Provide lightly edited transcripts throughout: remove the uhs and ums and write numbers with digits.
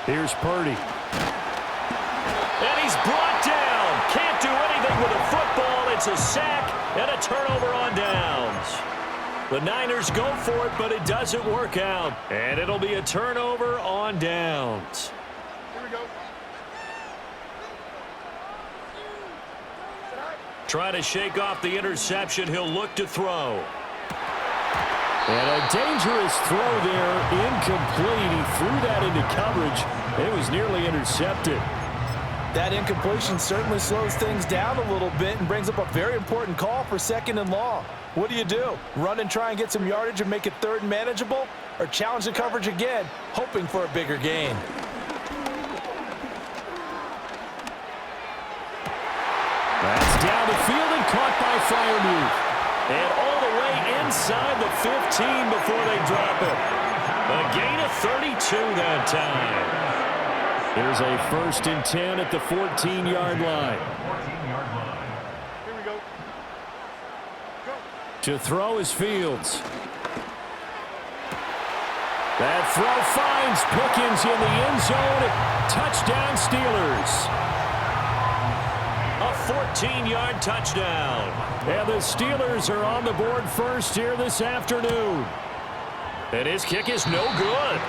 Here's Purdy. And he's brought down. Can't do anything with a football. It's a sack and a turnover on downs. The Niners go for it, but it doesn't work out. And it'll be a turnover on downs. Here we go. Trying to shake off the interception. He'll look to throw. And a dangerous throw there. Incomplete. He threw that into coverage. It was nearly intercepted. That incompletion certainly slows things down a little bit and brings up a very important call for 2nd and long. What do? Run and try and get some yardage and make it 3rd and manageable? Or challenge the coverage again, hoping for a bigger gain? That's down the field and caught by Freiermuth. And all the way inside the 15 before they drop it. A gain of 32 that time. There's a 1st and 10 at the 14-yard line. Here we go. Go. To throw is Fields. That throw finds Pickens in the end zone. Touchdown Steelers. A 14-yard touchdown. And the Steelers are on the board first here this afternoon. And his kick is no good.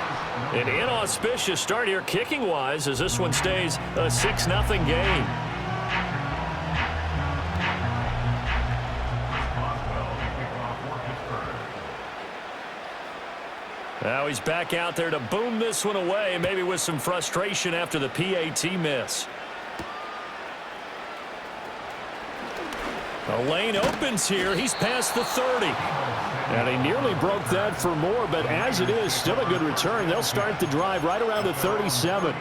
An inauspicious start here kicking-wise as this one stays a 6-0 game. Now he's back out there to boom this one away, maybe with some frustration after the PAT miss. The lane opens here. He's past the 30. And he nearly broke that for more, but as it is, still a good return. They'll start the drive right around the 37.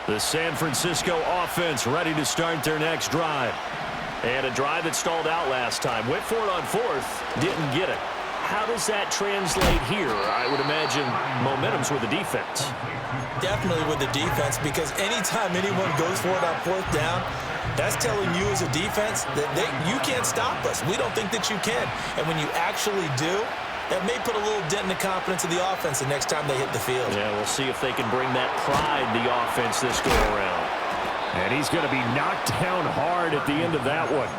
The San Francisco offense ready to start their next drive. And a drive that stalled out last time. Went for it on 4th, didn't get it. How does that translate here? I would imagine momentum's with the defense. Definitely with the defense, because anytime anyone goes for it on 4th down, that's telling you as a defense that you can't stop us. We don't think that you can. And when you actually do, that may put a little dent in the confidence of the offense the next time they hit the field. Yeah, we'll see if they can bring that pride to the offense this go-around. And he's going to be knocked down hard at the end of that one.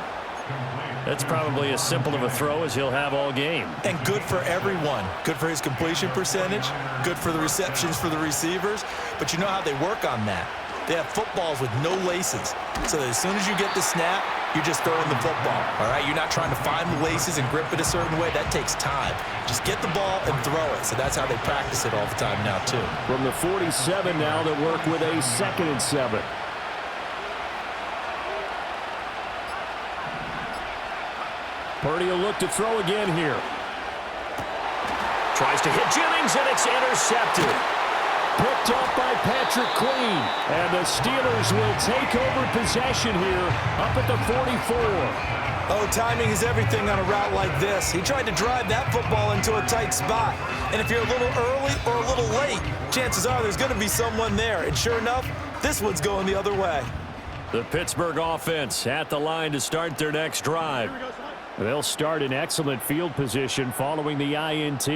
That's probably as simple of a throw as he'll have all game. And good for everyone. Good for his completion percentage. Good for the receptions for the receivers. But you know how they work on that. They have footballs with no laces. So that as soon as you get the snap, you're just throwing the football. All right? You're not trying to find the laces and grip it a certain way. That takes time. Just get the ball and throw it. So that's how they practice it all the time now, too. From the 47 now, they work with a 2nd and 7. Purdy will look to throw again here. Tries to hit Jennings, and it's intercepted. Picked up by Patrick Queen. And the Steelers will take over possession here up at the 44. Oh, timing is everything on a route like this. He tried to drive that football into a tight spot. And if you're a little early or a little late, chances are there's going to be someone there. And sure enough, this one's going the other way. The Pittsburgh offense at the line to start their next drive. They'll start in excellent field position following the INT.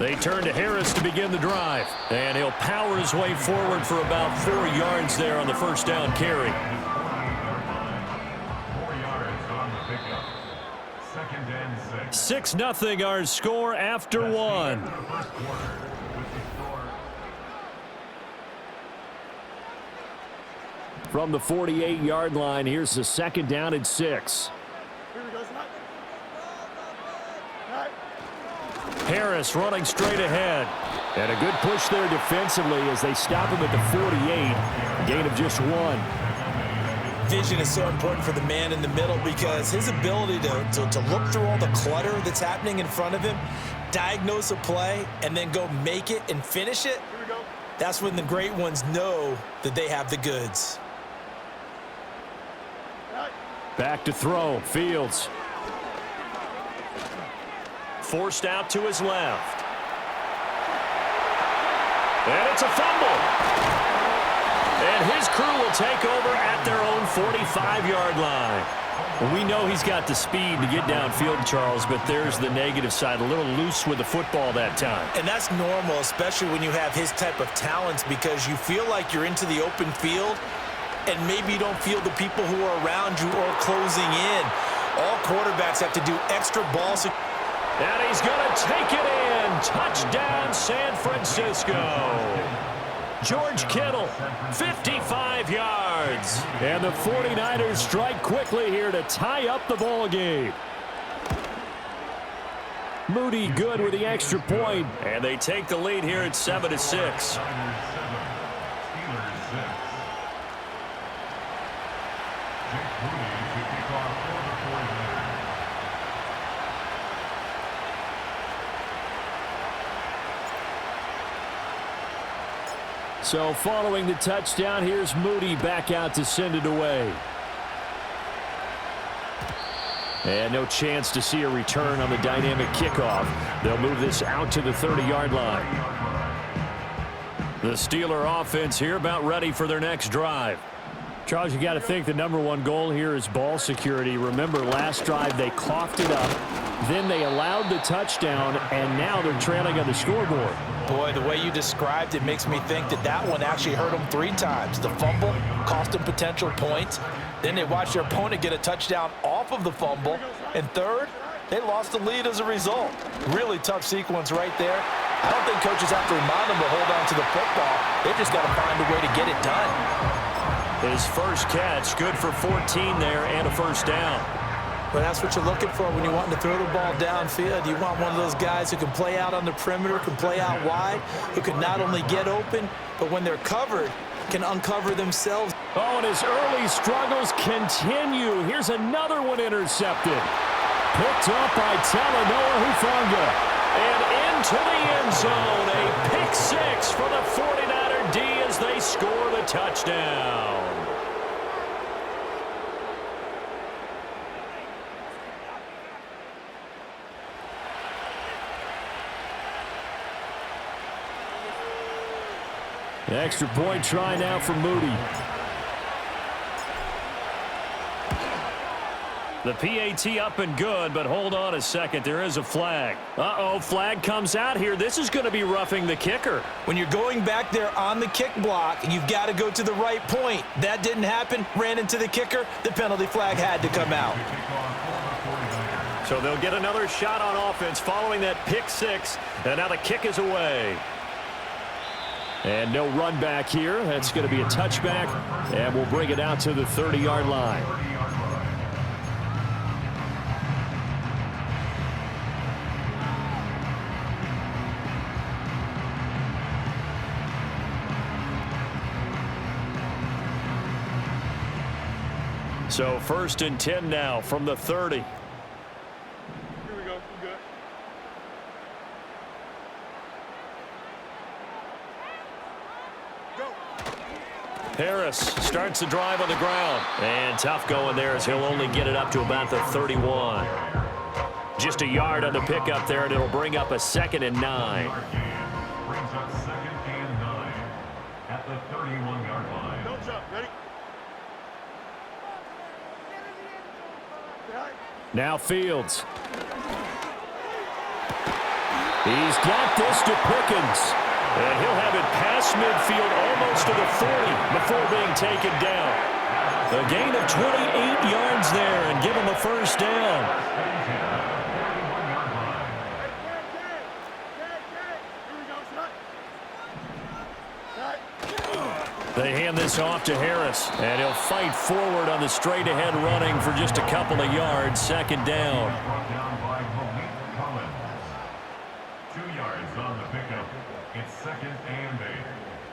They turn to Harris to begin the drive. And he'll power his way forward for about 4 yards there on the first down carry. 4 yards on the pickup. 2nd and 6. 6-0 our score after one. From the 48-yard line, here's the 2nd down and 6. Harris running straight ahead. And a good push there defensively as they stop him at the 48. A gain of just 1. Vision is so important for the man in the middle because his ability to look through all the clutter that's happening in front of him, diagnose a play, and then go make it and finish it, that's when the great ones know that they have the goods. Back to throw. Fields. Forced out to his left. And it's a fumble. And his crew will take over at their own 45-yard line. Well, we know he's got the speed to get downfield, Charles, but there's the negative side. A little loose with the football that time. And that's normal, especially when you have his type of talents, because you feel like you're into the open field and maybe you don't feel the people who are around you or closing in. All quarterbacks have to do extra ball security. And he's going to take it in. Touchdown, San Francisco. George Kittle, 55 yards. And the 49ers strike quickly here to tie up the ball game. Moody good with the extra point. And they take the lead here at 7-6. So following the touchdown, here's Moody back out to send it away. And no chance to see a return on the dynamic kickoff. They'll move this out to the 30-yard line. The Steeler offense here about ready for their next drive. Charles, you got to think the #1 goal here is ball security. Remember, last drive they coughed it up. Then they allowed the touchdown, and now they're trailing on the scoreboard. Boy, the way you described it makes me think that that one actually hurt them 3 times. The fumble cost them potential points. Then they watched their opponent get a touchdown off of the fumble. And third, they lost the lead as a result. Really tough sequence right there. I don't think coaches have to remind them to hold on to the football. They've just got to find a way to get it done. His first catch, good for 14 there and a first down. But that's what you're looking for when you're wanting to throw the ball downfield. You want one of those guys who can play out on the perimeter, can play out wide, who can not only get open, but when they're covered, can uncover themselves. Oh, and his early struggles continue. Here's another one intercepted. Picked up by Talanoa Hufanga. And into the end zone, a pick 6 for the 49er D as they score the touchdown. Extra point try now for Moody. The PAT up and good, but hold on a second. There is a flag. Uh-oh, flag comes out here. This is going to be roughing the kicker. When you're going back there on the kick block, you've got to go to the right point. That didn't happen. Ran into the kicker. The penalty flag had to come out. So they'll get another shot on offense following that pick 6, and now the kick is away. And no run back here. That's going to be a touchback, and we'll bring it out to the 30-yard line. So 1st and 10 now from the 30. Here we go. We're good. Go. Harris starts the drive on the ground. And tough going there as he'll only get it up to about the 31. Just a yard on the pickup there, and it'll bring up a 2nd and 9. Brings up 2nd and 9 at the 31-yard line. Don't jump. Ready? Now Fields. He's got this to Pickens. And he'll have it past midfield almost to the 40 before being taken down. A gain of 28 yards there and give him a first down. They hand this off to Harris, and he'll fight forward on the straight-ahead running for just a couple of yards. 2nd down. Brought down by Malik Collins. 2 yards on the pickup. It's 2nd and 8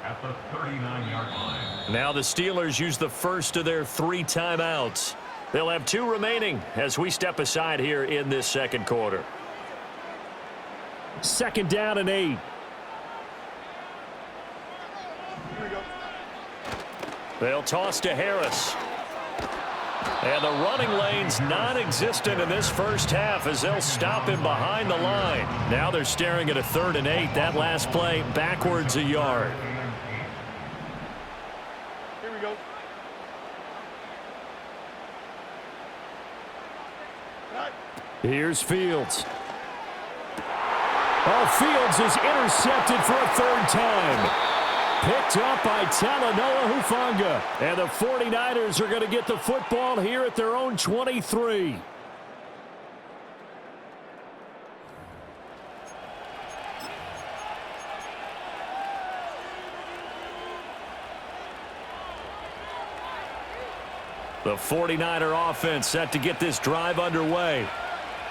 at the 39-yard line. Now the Steelers use the first of their 3 timeouts. They'll have 2 remaining as we step aside here in this 2nd quarter. 2nd down and 8. Here we go. They'll toss to Harris. And the running lane's non-existent in this first half as they'll stop him behind the line. Now they're staring at a 3rd and 8. That last play backwards a yard. Here's Fields. Oh, Fields is intercepted for a third time. Picked up by Talanoa Hufanga. And the 49ers are going to get the football here at their own 23. The 49er offense set to get this drive underway.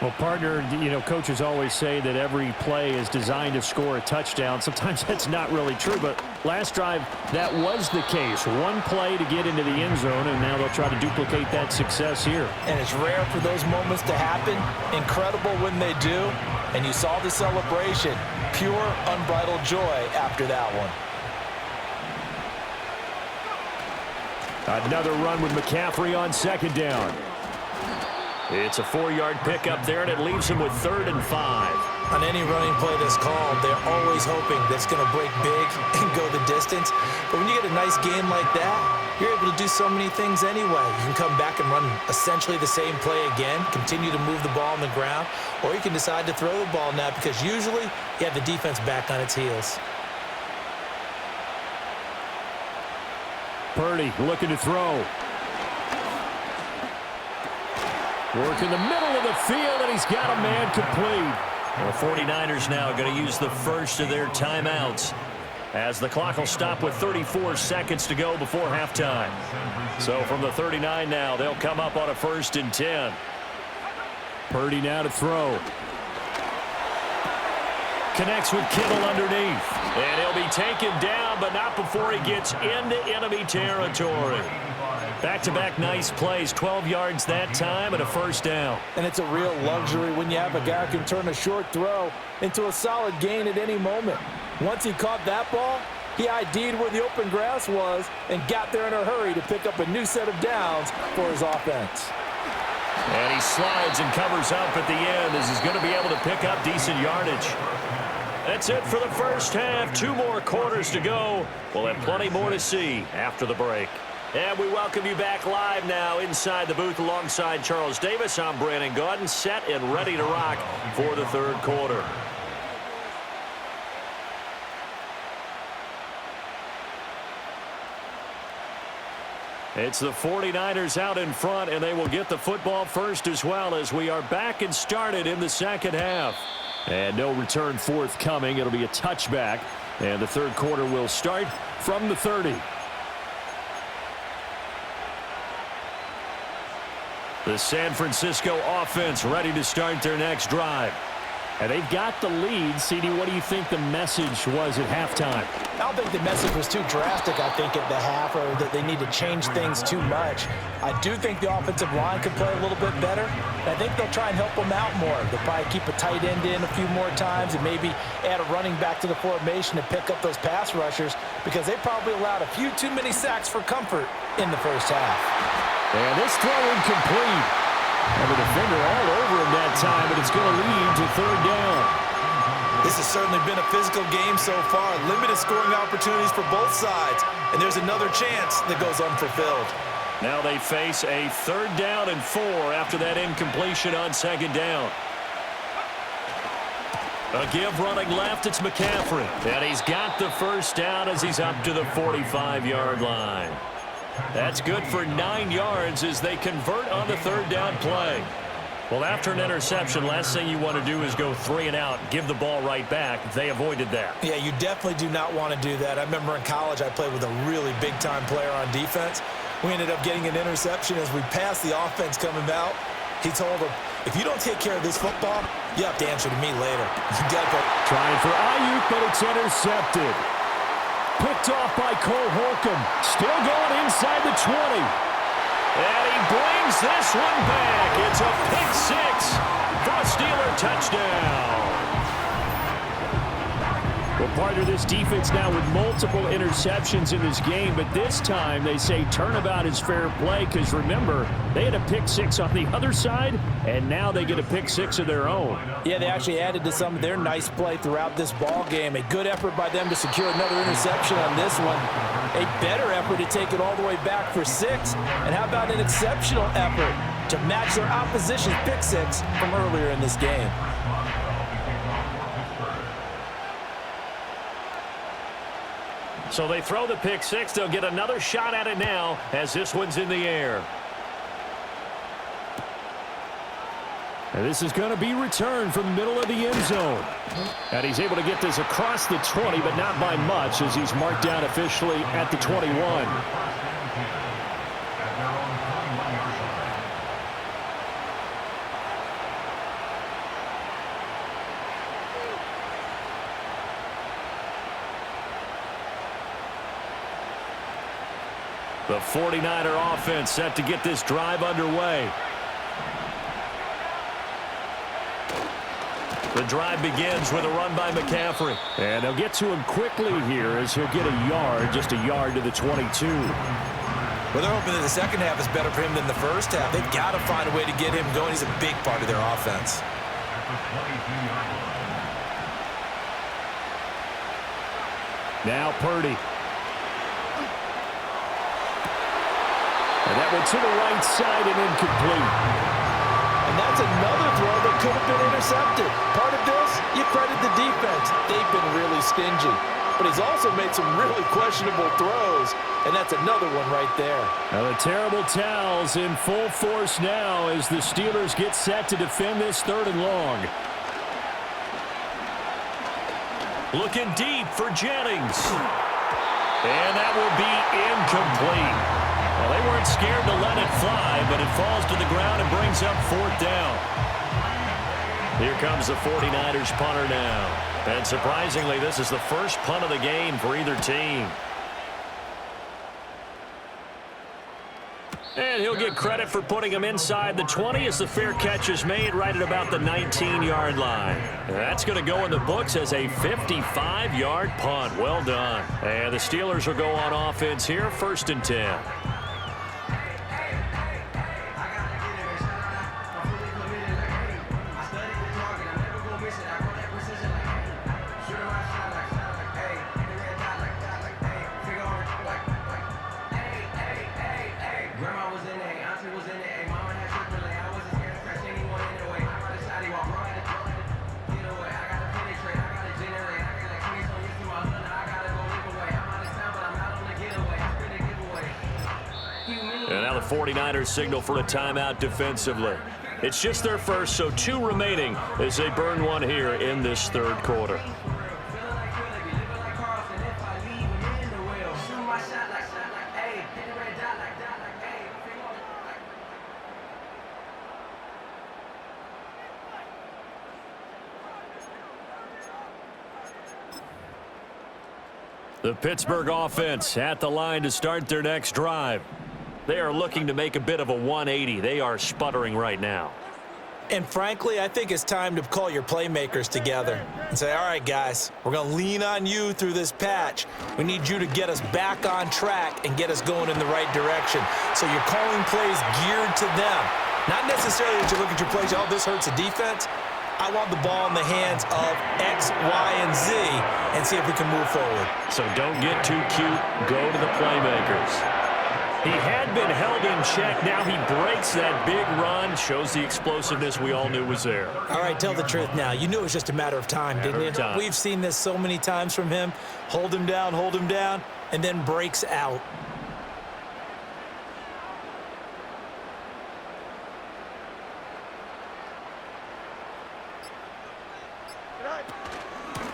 Well, partner, coaches always say that every play is designed to score a touchdown. Sometimes that's not really true, but last drive, that was the case. One play to get into the end zone, and now they'll try to duplicate that success here. And it's rare for those moments to happen. Incredible when they do. And you saw the celebration. Pure, unbridled joy after that one. Another run with McCaffrey on second down. It's a 4-yard pickup there, and it leaves him with 3rd and 5. On any running play that's called, they're always hoping that it's going to break big and go the distance. But when you get a nice game like that, you're able to do so many things anyway. You can come back and run essentially the same play again, continue to move the ball on the ground, or you can decide to throw the ball now because usually you have the defense back on its heels. Purdy looking to throw. Work in the middle of the field, and he's got a man complete. The 49ers now going to use the first of their timeouts as the clock will stop with 34 seconds to go before halftime. So from the 39 now, they'll come up on a 1st and 10. Purdy now to throw. Connects with Kittle underneath. And he'll be taken down, but not before he gets into enemy territory. Back-to-back nice plays, 12 yards that time and a 1st down. And it's a real luxury when you have a guy who can turn a short throw into a solid gain at any moment. Once he caught that ball, he ID'd where the open grass was and got there in a hurry to pick up a new set of downs for his offense. And he slides and covers up at the end as he's going to be able to pick up decent yardage. That's it for the first half. 2 more quarters to go. We'll have plenty more to see after the break. And we welcome you back live now inside the booth alongside Charles Davis. I'm Brandon Gaudin, set and ready to rock for the 3rd quarter. It's the 49ers out in front, and they will get the football first as well as we are back and started in the second half. And no return forthcoming. It'll be a touchback, and the 3rd quarter will start from the 30. The San Francisco offense ready to start their next drive. And they've got the lead. CD, what do you think the message was at halftime? I don't think the message was too drastic, I think, at the half, or that they need to change things too much. I do think the offensive line could play a little bit better. I think they'll try and help them out more. They'll probably keep a tight end in a few more times and maybe add a running back to the formation to pick up those pass rushers because they probably allowed a few too many sacks for comfort in the first half. And this throw incomplete. And the defender all over him that time, and it's going to lead to 3rd down. This has certainly been a physical game so far. Limited scoring opportunities for both sides. And there's another chance that goes unfulfilled. Now they face a 3rd down and 4 after that incompletion on 2nd down. A give running left, it's McCaffrey. And he's got the 1st down as he's up to the 45-yard line. That's good for 9 yards as they convert on the 3rd down play. Well, after an interception, last thing you want to do is go 3 and out, give the ball right back. They avoided that. Yeah, you definitely do not want to do that. I remember in college I played with a really big-time player on defense. We ended up getting an interception as we passed the offense coming out. He told him, if you don't take care of this football, you have to answer to me later. You got to go. Trying for Ayuk, but it's intercepted. Picked off by Cole Holcomb. Still going inside the 20. And he brings this one back. It's a pick 6 for a Steeler touchdown. Well, partner, this defense now with multiple interceptions in this game, but this time they say turnabout is fair play because, remember, they had a pick 6 on the other side, and now they get a pick 6 of their own. Yeah, they actually added to some of their nice play throughout this ball game. A good effort by them to secure another interception on this one. A better effort to take it all the way back for 6. And how about an exceptional effort to match their opposition's pick six from earlier in this game. So they throw the pick six. They'll get another shot at it now as this one's in the air. And this is going to be returned from the middle of the end zone. And he's able to get this across the 20, but not by much as he's marked down officially at the 21. The 49er offense set to get this drive underway. The drive begins with a run by McCaffrey. And they'll get to him quickly here as he'll get a yard, just a yard to the 22. Well, they're hoping that the second half is better for him than the first half. They've got to find a way to get him going. He's a big part of their offense. Now Purdy. And that went to the right side and incomplete. And that's another throw that could have been intercepted. Part of this, you credit the defense. They've been really stingy. But he's also made some really questionable throws, and that's another one right there. Now the terrible towels in full force now as the Steelers get set to defend this 3rd and long. Looking deep for Jennings. And that will be incomplete. Well, they weren't scared to let it fly, but it falls to the ground and brings up 4th down. Here comes the 49ers punter now. And surprisingly, this is the first punt of the game for either team. And he'll get credit for putting him inside the 20 as the fair catch is made right at about the 19-yard line. That's going to go in the books as a 55-yard punt. Well done. And the Steelers will go on offense here, 1st and 10. And now the 49ers signal for a timeout defensively. It's just their first, so 2 remaining as they burn one here in this 3rd quarter. The Pittsburgh offense at the line to start their next drive. They are looking to make a bit of a 180. They are sputtering right now. And frankly, I think it's time to call your playmakers together and say, all right, guys, we're going to lean on you through this patch. We need you to get us back on track and get us going in the right direction. So you're calling plays geared to them. Not necessarily that you look at your plays, oh, this hurts the defense. I want the ball in the hands of X, Y, and Z and see if we can move forward. So don't get too cute. Go to the playmakers. He had been held in check. Now he breaks that big run. Shows the explosiveness we all knew was there. All right, tell the truth now. You knew it was just a matter of time, didn't you? We've seen this so many times from him. Hold him down, and then breaks out.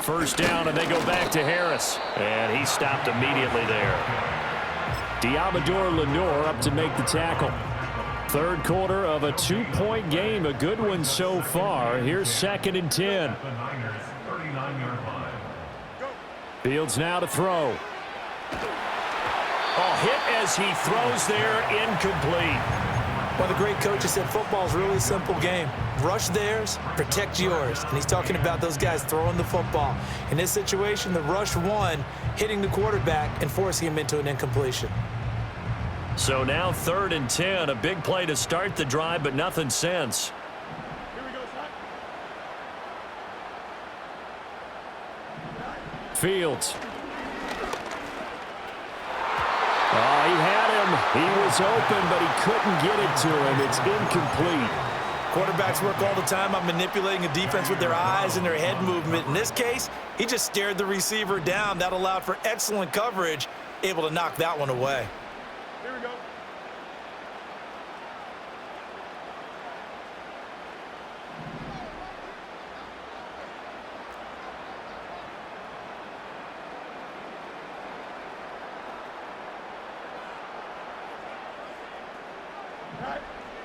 First down, and they go back to Harris. And he stopped immediately there. Diamador Lenore up to make the tackle. 3rd quarter of a 2-point game. A good one so far. Here's 2nd and 10. Fields now to throw. Hit as he throws there, incomplete. Well, the great coaches said football's a really simple game. Rush theirs, protect yours. And he's talking about those guys throwing the football. In this situation, the rush won, hitting the quarterback and forcing him into an incompletion. So now 3rd and 10, a big play to start the drive, but nothing since. Here we go, son. Fields. Oh, he had him. He was open, but he couldn't get it to him. It's incomplete. Quarterbacks work all the time on manipulating a defense with their eyes and their head movement. In this case, he just stared the receiver down. That allowed for excellent coverage, able to knock that one away. Here we go.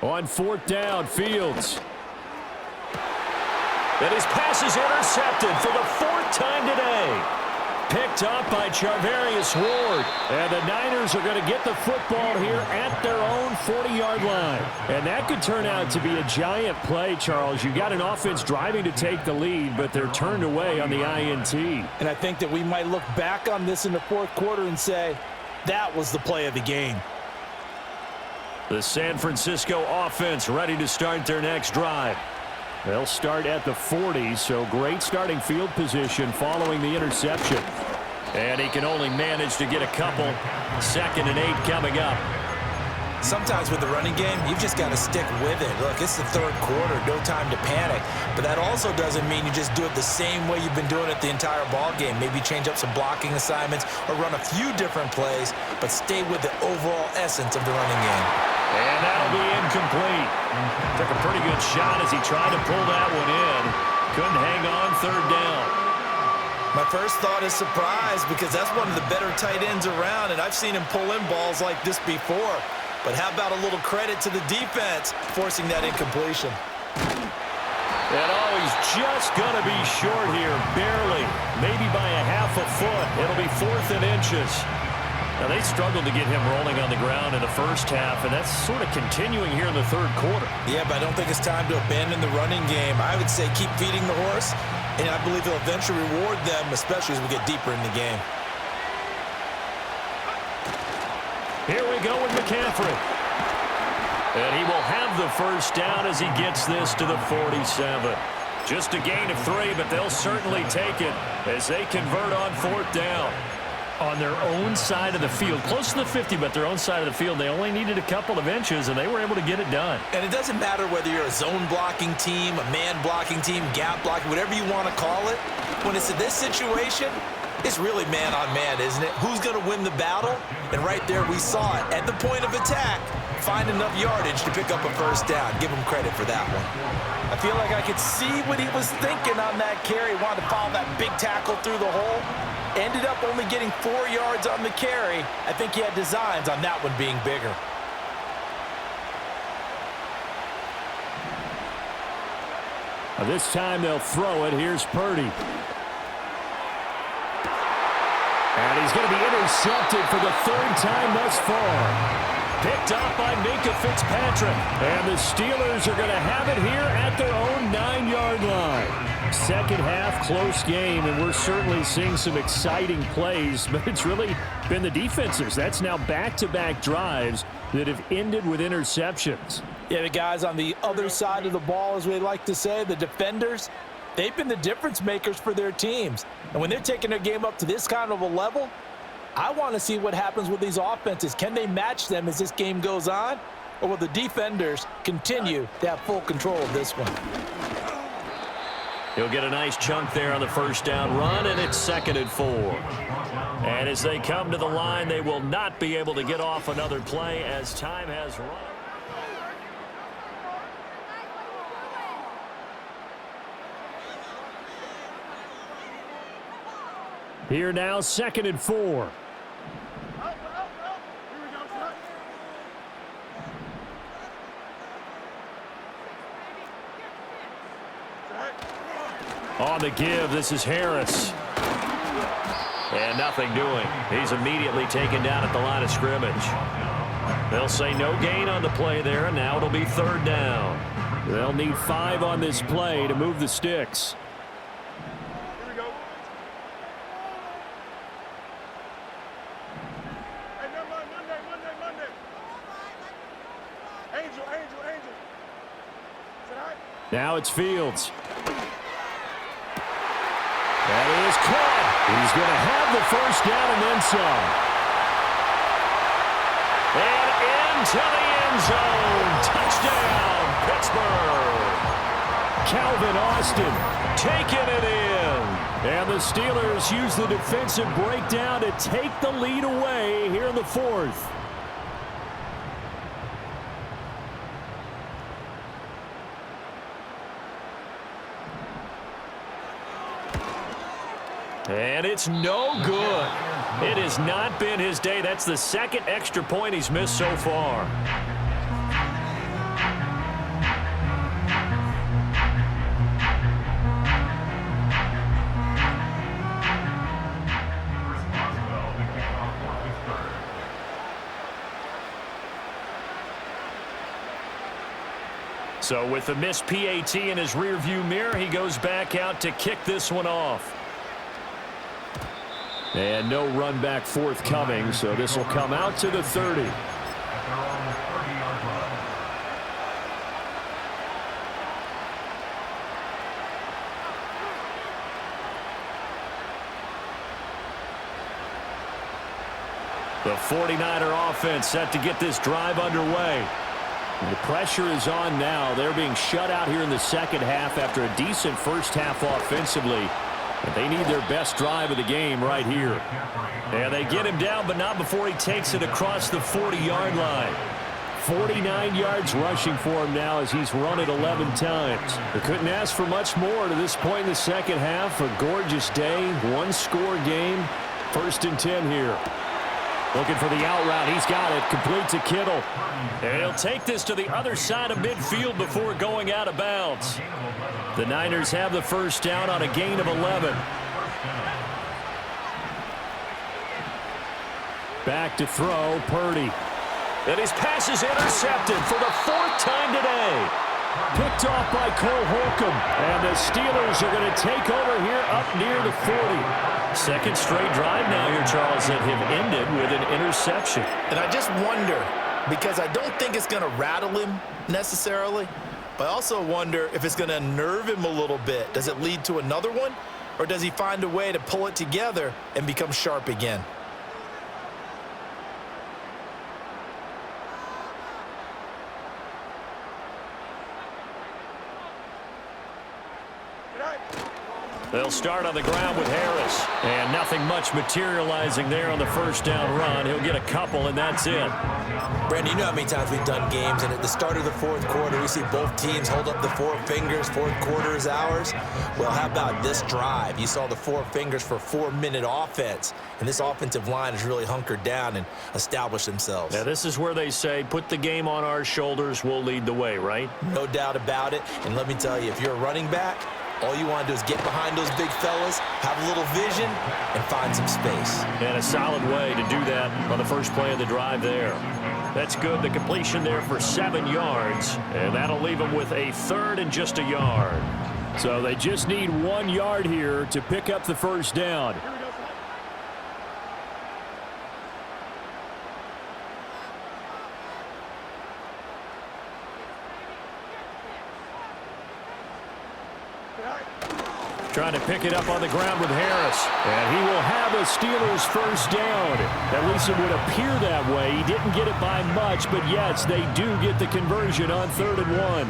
On fourth down, Fields. And his pass is intercepted for the fourth time today. Picked up by Charvarius Ward. And the Niners are going to get the football here at their own 40-yard line. And that could turn out to be a giant play, Charles. You got an offense driving to take the lead, but they're turned away on the INT. And I think that we might look back on this in the fourth quarter and say, that was the play of the game. The San Francisco offense ready to start their next drive. They'll start at the 40, so great starting field position following the interception. And he can only manage to get a couple. 2nd and 8 coming up. Sometimes with the running game, you've just got to stick with it. Look, it's the third quarter, no time to panic. But that also doesn't mean you just do it the same way you've been doing it the entire ball game. Maybe change up some blocking assignments or run a few different plays, but stay with the overall essence of the running game. And that'll be incomplete. Took a pretty good shot as he tried to pull that one in. Couldn't hang on 3rd down. My first thought is surprise because that's one of the better tight ends around, and I've seen him pull in balls like this before. But how about a little credit to the defense forcing that incompletion? And he's just going to be short here, barely, maybe by a half a foot. It'll be 4th and inches. Now, they struggled to get him rolling on the ground in the first half, and that's sort of continuing here in the third quarter. Yeah, but I don't think it's time to abandon the running game. I would say keep feeding the horse, and I believe he'll eventually reward them, especially as we get deeper in the game. Here we go with McCaffrey. And he will have the first down as he gets this to the 47. Just a gain of 3, but they'll certainly take it as they convert on 4th down. On their own side of the field, close to the 50, but their own side of the field, they only needed a couple of inches, and they were able to get it done. And it doesn't matter whether you're a zone blocking team, a man blocking team, gap blocking, whatever you want to call it. When it's in this situation, it's really man on man, isn't it? Who's going to win the battle? And right there we saw it. At the point of attack, find enough yardage to pick up a first down. Give him credit for that one. I feel like I could see what he was thinking on that carry. Wanted to follow that big tackle through the hole. Ended up only getting 4 yards on the carry. I think he had designs on that one being bigger. This time they'll throw it. Here's Purdy. And he's going to be intercepted for the 3rd time thus far. Picked up by Minkah Fitzpatrick. And the Steelers are going to have it here at their own 9-yard line. Second half, close game, and we're certainly seeing some exciting plays, but it's really been the defenses. That's now back-to-back drives that have ended with interceptions. Yeah, the guys on the other side of the ball, as we like to say, the defenders, they've been the difference makers for their teams. And when they're taking their game up to this kind of a level, I want to see what happens with these offenses. Can they match them as this game goes on? Or will the defenders continue to have full control of this one? He'll get a nice chunk there on the first down run, and it's 2nd and 4. And as they come to the line, they will not be able to get off another play as time has run. Here now, 2nd and 4. On the give, this is Harris. And nothing doing. He's immediately taken down at the line of scrimmage. They'll say no gain on the play there, and now it'll be 3rd down. They'll need 5 on this play to move the sticks. Here we go. Hey, never mind. Monday. Angel. Is that all right? Now it's Fields. That is caught. He's going to have the first down and then some. And into the end zone. Touchdown, Pittsburgh. Calvin Austin taking it in. And the Steelers use the defensive breakdown to take the lead away here in the fourth. And it's no good. It has not been his day. That's the second extra point he's missed so far. So with the missed PAT in his rearview mirror, he goes back out to kick this one off. And no run back forthcoming, so this will come out to the 30. The 49er offense set to get this drive underway. The pressure is on now. They're being shut out here in the second half after a decent first half offensively. And they need their best drive of the game right here. And they get him down, but not before he takes it across the 40-yard line. 49 yards rushing for him now as he's run it 11 times. They couldn't ask for much more to this point in the second half. A gorgeous day, one-score game. 1st and 10 here. Looking for the out route. He's got it. Complete to Kittle. And he'll take this to the other side of midfield before going out of bounds. The Niners have the first down on a gain of 11. Back to throw, Purdy. And his pass is intercepted for the 4th time today. Picked off by Cole Holcomb. And the Steelers are going to take over here up near the 40. Second straight drive now here, Charles, that have ended with an interception. And I just wonder, because I don't think it's going to rattle him necessarily, but I also wonder if it's going to nerve him a little bit. Does it lead to another one? Or does he find a way to pull it together and become sharp again? They'll start on the ground with Harris. And nothing much materializing there on the first down run. He'll get a couple, and that's it. Brandon, you know how many times we've done games, and at the start of the fourth quarter, we see both teams hold up the 4 fingers. Fourth quarter is ours. Well, how about this drive? You saw the 4 fingers for 4-minute offense, and this offensive line has really hunkered down and established themselves. Now, this is where they say, put the game on our shoulders, we'll lead the way, right? No doubt about it. And let me tell you, if you're a running back, all you want to do is get behind those big fellas, have a little vision, and find some space. And a solid way to do that on the first play of the drive there. That's good. The completion there for 7 yards. And that'll leave them with a 3rd and just a yard. So they just need 1 yard here to pick up the first down. Trying to pick it up on the ground with Harris. And he will have a Steelers first down. At least it would appear that way. He didn't get it by much, but yes, they do get the conversion on 3rd and 1.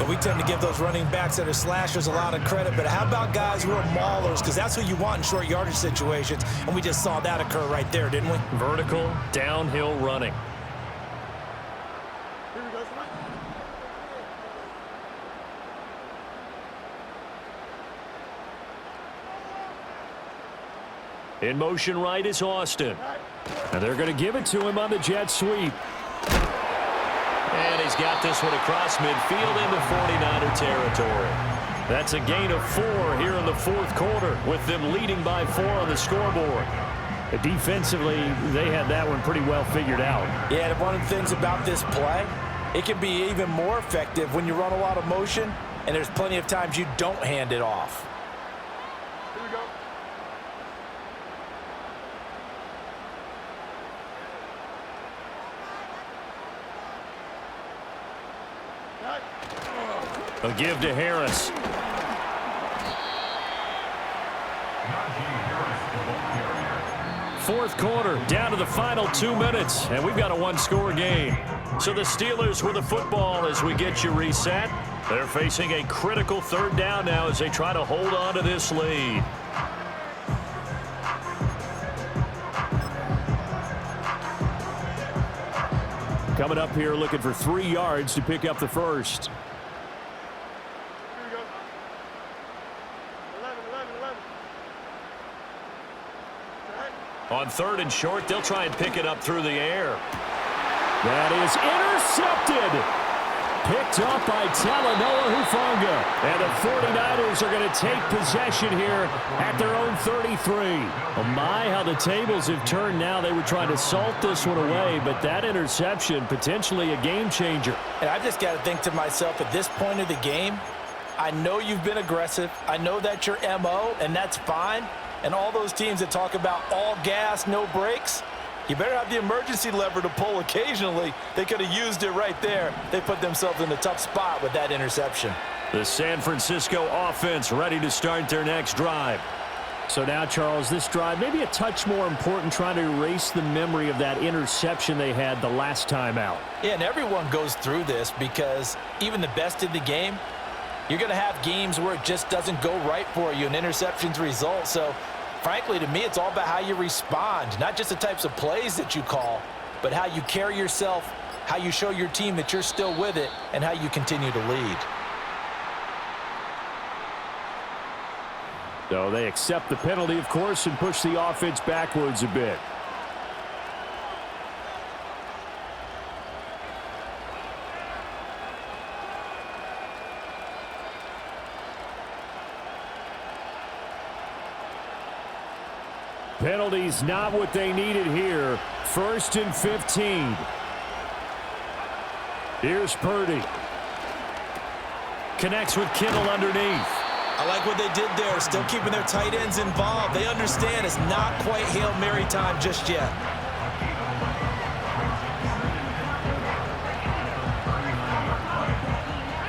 And we tend to give those running backs that are slashers a lot of credit, but how about guys who are maulers? Because that's who you want in short yardage situations, and we just saw that occur right there, didn't we? Vertical, downhill running. Here we go, somebody. In motion right is Austin. And they're going to give it to him on the jet sweep. And he's got this one across midfield into 49er territory. That's a gain of 4 here in the fourth quarter with them leading by 4 on the scoreboard. Defensively, they had that one pretty well figured out. Yeah, and one of the things about this play, it can be even more effective when you run a lot of motion, and there's plenty of times you don't hand it off. Here we go. A give to Harris. Fourth quarter, down to the final 2 minutes, and we've got a one-score game. So the Steelers with the football as we get you reset. They're facing a critical third down now as they try to hold on to this lead. Coming up here looking for 3 yards to pick up the first. Here we go. 11, 11, 11. Right. On third and short, they'll try and pick it up through the air. That is intercepted. Picked up by Talanoa Hufanga. And the 49ers are going to take possession here at their own 33. Oh my, how the tables have turned now. They were trying to salt this one away, but that interception, potentially a game changer. And I've just got to think to myself, at this point of the game, I know you've been aggressive. I know that's your MO, and that's fine. And all those teams that talk about all gas, no brakes, you better have the emergency lever to pull occasionally. They could have used it right there. They put themselves in a tough spot with that interception. The San Francisco offense ready to start their next drive. So now, Charles, this drive maybe a touch more important, trying to erase the memory of that interception they had the last time out. Yeah, and everyone goes through this because even the best in the game, you're going to have games where it just doesn't go right for you and interceptions result. So, frankly, to me, it's all about how you respond, not just the types of plays that you call, but how you carry yourself, how you show your team that you're still with it, and how you continue to lead. So they accept the penalty, of course, and push the offense backwards a bit. Penalties not what they needed here. 1st and 15. Here's Purdy. Connects with Kittle underneath. I like what they did there, still keeping their tight ends involved. They understand it's not quite Hail Mary time just yet.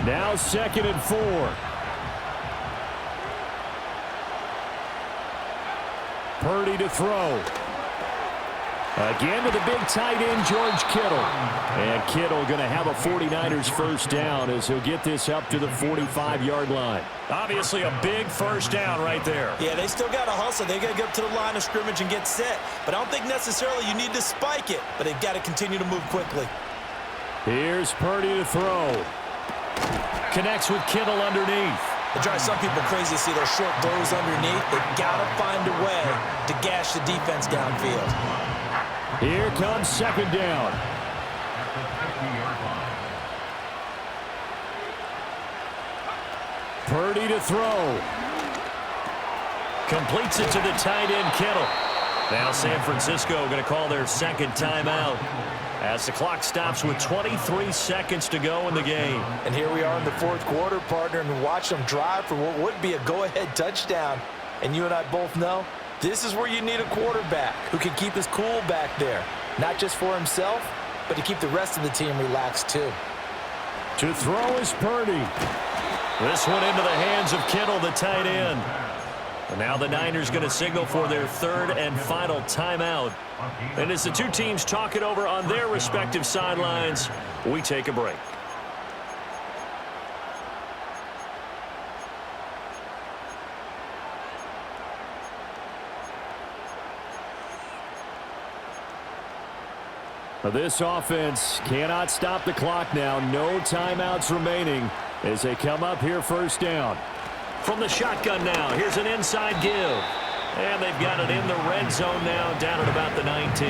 Now 2nd and 4. Purdy to throw. Again to the big tight end, George Kittle. And Kittle going to have a 49ers first down as he'll get this up to the 45-yard line. Obviously a big first down right there. Yeah, they still got to hustle. They got to get up to the line of scrimmage and get set. But I don't think necessarily you need to spike it, but they've got to continue to move quickly. Here's Purdy to throw. Connects with Kittle underneath. It drives some people crazy to see those short throws underneath. They've got to find a way to gash the defense downfield. Here comes 2nd down. Purdy to throw. Completes it to the tight end, Kittle. Now San Francisco going to call their 2nd timeout as the clock stops with 23 seconds to go in the game. And here we are in the 4th quarter, partner, and watch them drive for what would be a go-ahead touchdown. And you and I both know this is where you need a quarterback who can keep his cool back there, not just for himself, but to keep the rest of the team relaxed too. To throw is Purdy. This one into the hands of Kittle, the tight end. And now the Niners going to signal for their 3rd and final timeout. And as the two teams talk it over on their respective sidelines, we take a break. This offense cannot stop the clock now. No timeouts remaining as they come up here 1st down. From the shotgun now, here's an inside give. And they've got it in the red zone now, down at about the 19.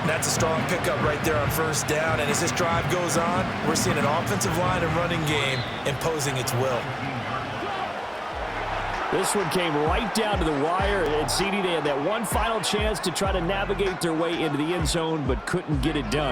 That's a strong pickup right there on 1st down. And as this drive goes on, we're seeing an offensive line and running game imposing its will. This one came right down to the wire. And CD, they had that one final chance to try to navigate their way into the end zone, but couldn't get it done.